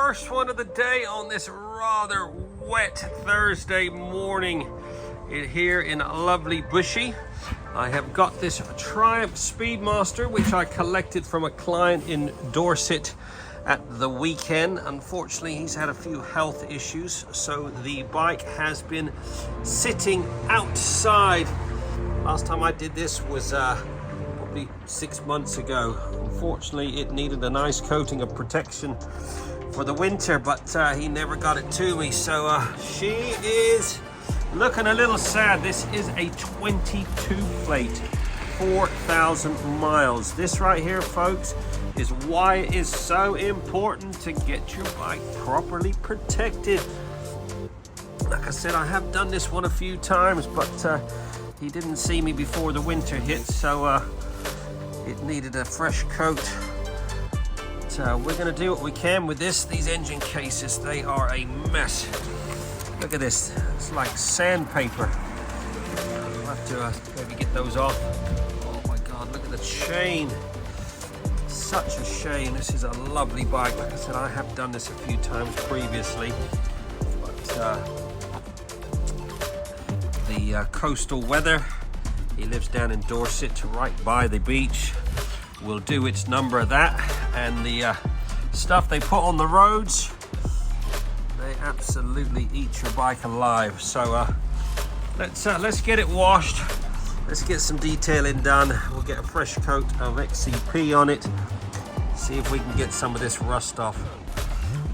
first one of the day on this rather wet Thursday morning here in lovely Bushy. I have got this Triumph Speedmaster, which I collected from a client in Dorset at the weekend. Unfortunately, he's had a few health issues, so the bike has been sitting outside. Last time I did this was probably 6 months ago. Unfortunately, it needed a nice coating of protection for the winter, but he never got it to me. So she is looking a little sad. This is a 22 plate, 4,000 miles. This right here, folks, is why it is so important to get your bike properly protected. Like I said, I have done this one a few times, but he didn't see me before the winter hit, so it needed a fresh coat. So we're going to do what we can with this. These engine cases, they are a mess. Look at this, it's like sandpaper. I'll have to maybe get those off. Oh my God, look at the chain. Such a shame. This is a lovely bike. Like I said, I have done this a few times previously, but the coastal weather, he lives down in Dorset, right by the beach, will do its number of that. And the stuff they put on the roads, they absolutely eat your bike alive. So let's get it washed. Let's get some detailing done. We'll get a fresh coat of XCP on it. See if we can get some of this rust off.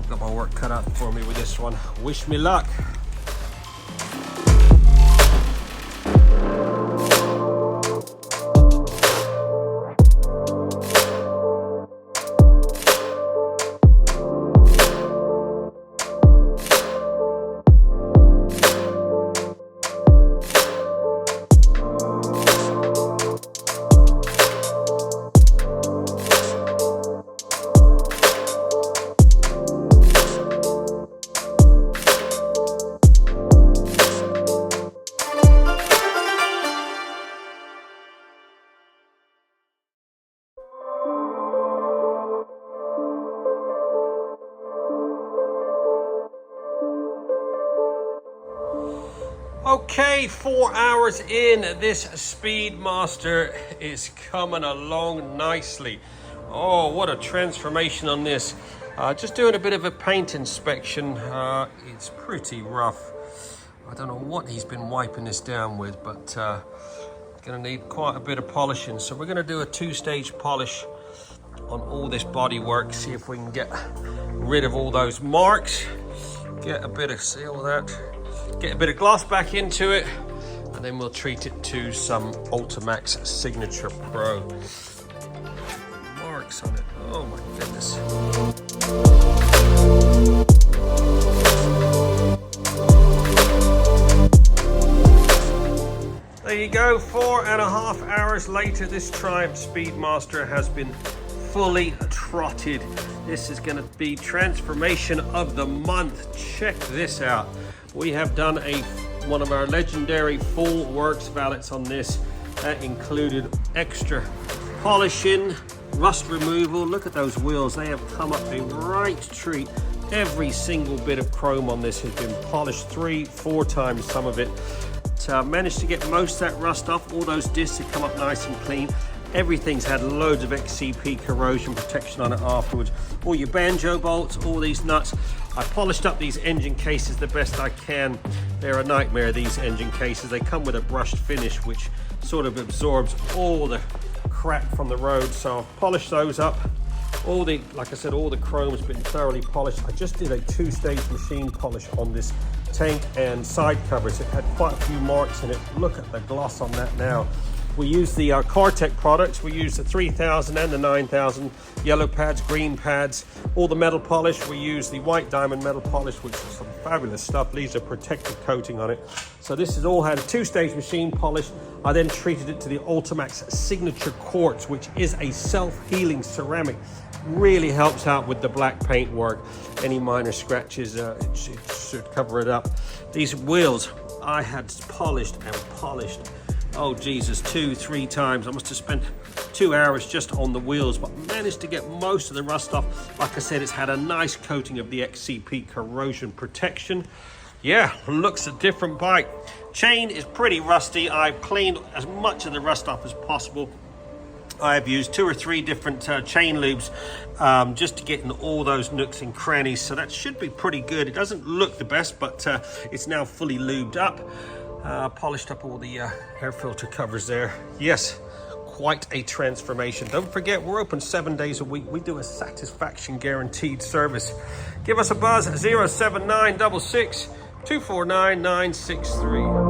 I've got my work cut out for me with this one. Wish me luck. Okay, 4 hours in, this Speedmaster is coming along nicely. Oh, what a transformation on this. Just doing a bit of a paint inspection. It's pretty rough. I don't know what he's been wiping this down with, but gonna need quite a bit of polishing. So we're gonna do a 2-stage polish on all this bodywork, see if we can get rid of all those marks, get a bit of seal that. Get a bit of gloss back into it, and then we'll treat it to some Ultimaxx Signature Pro. Marks on it, oh my goodness. There you go, 4.5 hours later, this Triumph Speedmaster has been fully trotted. This is going to be transformation of the month. Check this out. We have done one of our legendary full works valets on this. That included extra polishing, rust removal. Look at those wheels. They have come up a right treat. Every single bit of chrome on this has been polished 3-4 times, some of it. Managed to get most of that rust off. All those discs have come up nice and clean. Everything's had loads of XCP corrosion protection on it afterwards. All your banjo bolts, all these nuts. I polished up these engine cases the best I can. They're a nightmare, these engine cases. They come with a brushed finish, which sort of absorbs all the crap from the road. So I've polished those up. Like I said, all the chrome's been thoroughly polished. I just did a 2-stage machine polish on this tank and side covers. It had quite a few marks in it. Look at the gloss on that now. We use the Cortec products. We use the 3000 and the 9000 yellow pads, green pads, all the metal polish. We use the white diamond metal polish, which is some fabulous stuff. Leaves a protective coating on it. So this has all had a 2-stage machine polish. I then treated it to the Ultimaxx Signature Quartz, which is a self-healing ceramic. Really helps out with the black paint work. Any minor scratches, it should cover it up. These wheels I had polished and polished. Oh Jesus, 2-3 times. I must have spent 2 hours just on the wheels, but managed to get most of the rust off. Like I said, it's had a nice coating of the XCP corrosion protection. Yeah, looks a different bike. Chain is pretty rusty. I've cleaned as much of the rust off as possible. I've used 2 or 3 different chain lubes just to get in all those nooks and crannies, so that should be pretty good. It doesn't look the best, but it's now fully lubed up. Polished up all the air filter covers there. Yes, quite a transformation. Don't forget, we're open 7 days a week. We do a satisfaction guaranteed service. Give us a buzz at 07966 249 963.